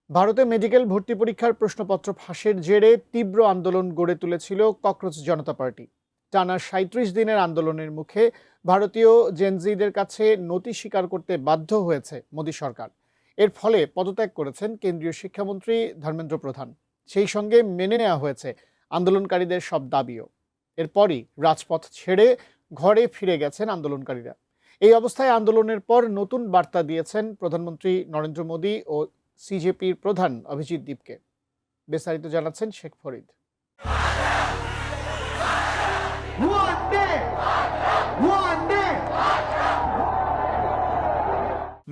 ভারতে মেডিকেল ভর্তি পরীক্ষার প্রশ্নপত্র ফাঁসের জেরে তীব্র আন্দোলন গড়ে তুলেছিল ককরোচ জনতা পার্টি। টানা ৩৭ দিনের আন্দোলনের মুখে ভারতীয় জেনজিদের কাছে নতি স্বীকার করতে বাধ্য হয়েছে মোদী সরকার। এর ফলে পদত্যাগ করেছেন কেন্দ্রীয় শিক্ষামন্ত্রী ধর্মেন্দ্র প্রধান। সেই সঙ্গে মেনে নেওয়া হয়েছে আন্দোলনকারীদের সব দাবিও। এরপরই রাজপথ ছেড়ে ঘরে ফিরে গেছেন আন্দোলনকারীরা। এই অবস্থায় আন্দোলনের পর নতুন বার্তা দিয়েছেন প্রধানমন্ত্রী নরেন্দ্র মোদী ও সিজেপির প্রধান অভিজিৎ দীপকে। বিস্তারিত জানাচ্ছেন শেখ ফরিদ।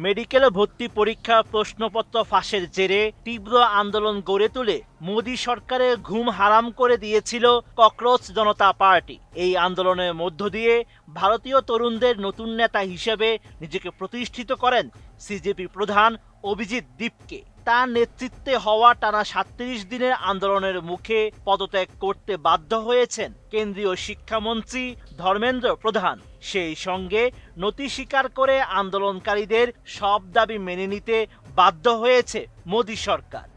মেডিকেল ভর্তি পরীক্ষা প্রশ্নপত্র ফাঁসের জেরে তীব্র আন্দোলন গড়ে তুলে মোদী সরকারের ঘুম হারাম করে দিয়েছিল ককরোচ জনতা পার্টি। এই আন্দোলনের মধ্য দিয়ে ভারতীয় তরুণদের নতুন নেতা হিসেবে নিজেকে প্রতিষ্ঠিত করেন সিজেপি প্রধান অভিজিৎ দীপকে। তার নেতৃত্বে হওয়া টানা ৩৭ দিনের আন্দোলনের মুখে পদত্যাগ করতে বাধ্য হয়েছেন কেন্দ্রীয় শিক্ষামন্ত্রী ধর্মেন্দ্র প্রধান। সেই সঙ্গে নতি স্বীকার করে আন্দোলনকারীদের সব দাবি মেনে নিতে বাধ্য হয়েছে মোদী সরকার।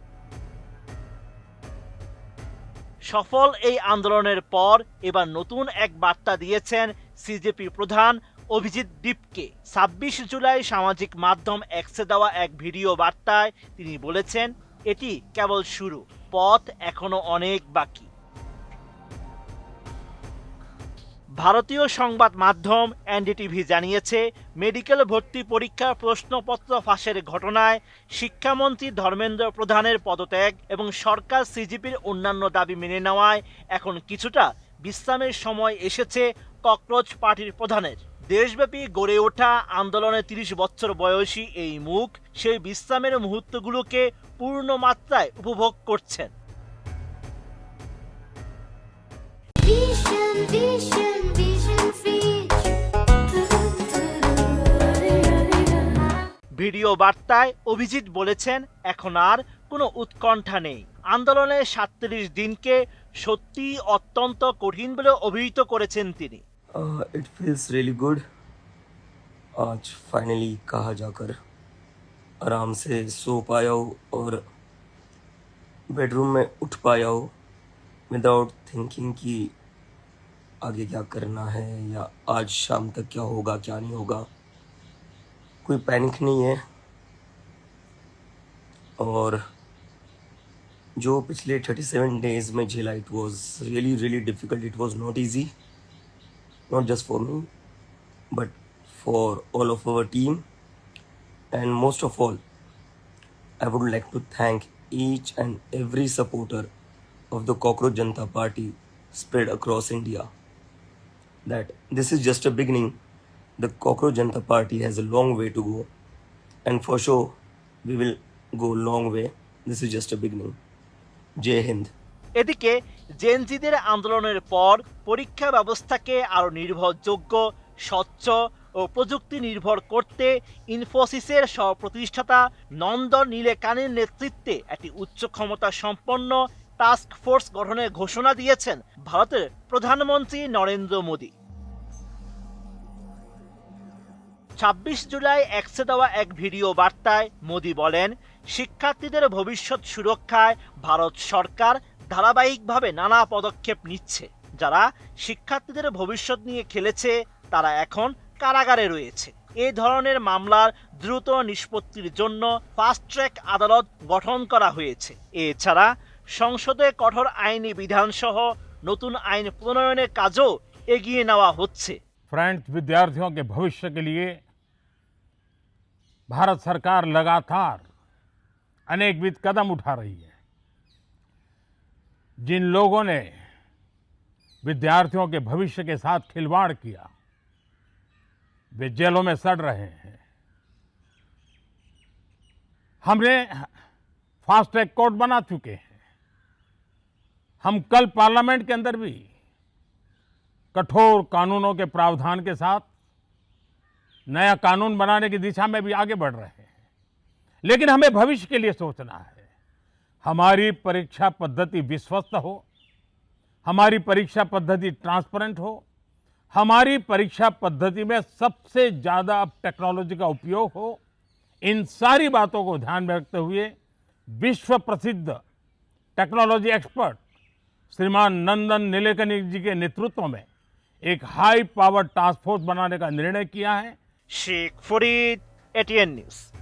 সফল এই আন্দোলনের পর এবার নতুন এক বার্তা দিয়েছেন সিজেপি প্রধান অভিজিৎ দীপকে। ২৬ জুলাই সামাজিক মাধ্যম এক্সে দেওয়া এক ভিডিও বার্তায় তিনি বলেছেন, এটি কেবল শুরু, পথ এখনো অনেক বাকি। ভারতীয় সংবাদ মাধ্যম এনডিটিভি জানিয়েছে, মেডিকেল ভর্তি পরীক্ষার প্রশ্নপত্র ফাঁসের ঘটনায় শিক্ষামন্ত্রী ধর্মেন্দ্র প্রধানের পদত্যাগ এবং সরকার সিজেপির অন্যান্য দাবি মেনে নেওয়ায় এখন কিছুটা বিশ্রামের সময় এসেছে ককরোচ পার্টির প্রধানের। দেশব্যাপী গড়ে ওঠা আন্দোলনে ৩০ বছর বয়সী এই মুখ সেই বিশ্রামের মুহূর্তগুলোকে পূর্ণ মাত্রায় উপভোগ করছেন। ভিডিও বার্তায় অভিজিৎ বলেছেন, এখন আর কোনো উৎকণ্ঠা নেই। আন্দোলনের ৩৭ দিনকে সত্যি অত্যন্ত কঠিন বলে অভিহিত করেছেন তিনি। It feels really good. आज फाइनली कहा जाकर आराम से सो पाया हो और बेडरूम में उठ पाया हो विदाउट थिंकिंग कि आगे क्या करना है या आज शाम तक क्या होगा क्या नहीं होगा। कोई पैनिक नहीं है। और जो पिछले 37 डेज में झेला, it was really really difficult. It was not easy, not just for me but for all of our team, and most of all I would like to thank each and every supporter of the Cockroach Janata Party spread across India. That this is just a beginning. The Cockroach Janata Party has a long way to go, and for sure we will go long way. This is just a beginning. Jai Hind. এদিকে জেনজিদের আন্দোলনের পর পরীক্ষা ব্যবস্থাকে আরও নির্ভরযোগ্য, স্বচ্ছ ও প্রযুক্তি নির্ভর করতে ইনফোসিসের সহ-প্রতিষ্ঠাতা নন্দন নীলেকানির নেতৃত্বে একটি উচ্চ ক্ষমতা সম্পন্ন টাস্ক ফোর্স গঠনের ঘোষণা দিয়েছেন ভারতের প্রধানমন্ত্রী নরেন্দ্র মোদী। ২৬ জুলাই এক্সে দেওয়া এক ভিডিও বার্তায় মোদী বলেন, শিক্ষার্থীদের ভবিষ্যৎ সুরক্ষায় ভারত সরকার ধারাবাহিকভাবে নানা পদক্ষেপ নিচ্ছে। যারা শিক্ষার্থীদের ভবিষ্যৎ নিয়ে খেলেছে তারা এখন কারাগারে রয়েছে। এই ধরনের মামলার দ্রুত নিষ্পত্তির জন্য ফাস্ট ট্র্যাক আদালত গঠন করা হয়েছে। এছাড়া সংসদে কঠোর আইনি বিধান সহ নতুন আইন প্রণয়নের কাজও এগিয়ে নেওয়া হচ্ছে। फ्रेंड्स, विद्यार्थियों के भविष्य के लिए भारत सरकार लगातार अनेकविध कदम उठा रही है। जिन लोगों ने विद्यार्थियों के भविष्य के साथ खिलवाड़ किया वे जेलों में सड़ रहे हैं। हमने फास्ट ट्रैक कोर्ट बना चुके हैं। हम कल पार्लियामेंट के अंदर भी कठोर कानूनों के प्रावधान के साथ नया कानून बनाने की दिशा में भी आगे बढ़ रहे हैं। लेकिन हमें भविष्य के लिए सोचना है। हमारी परीक्षा पद्धति विश्वस्त हो, हमारी परीक्षा पद्धति ट्रांसपेरेंट हो, हमारी परीक्षा पद्धति में सबसे ज़्यादा अब टेक्नोलॉजी का उपयोग हो। इन सारी बातों को ध्यान में रखते हुए विश्व प्रसिद्ध टेक्नोलॉजी एक्सपर्ट श्रीमान नंदन नीलेकनी जी के नेतृत्व में एक हाई पावर टास्क फोर्स बनाने का निर्णय किया है। Sheikh Farid, ATN news.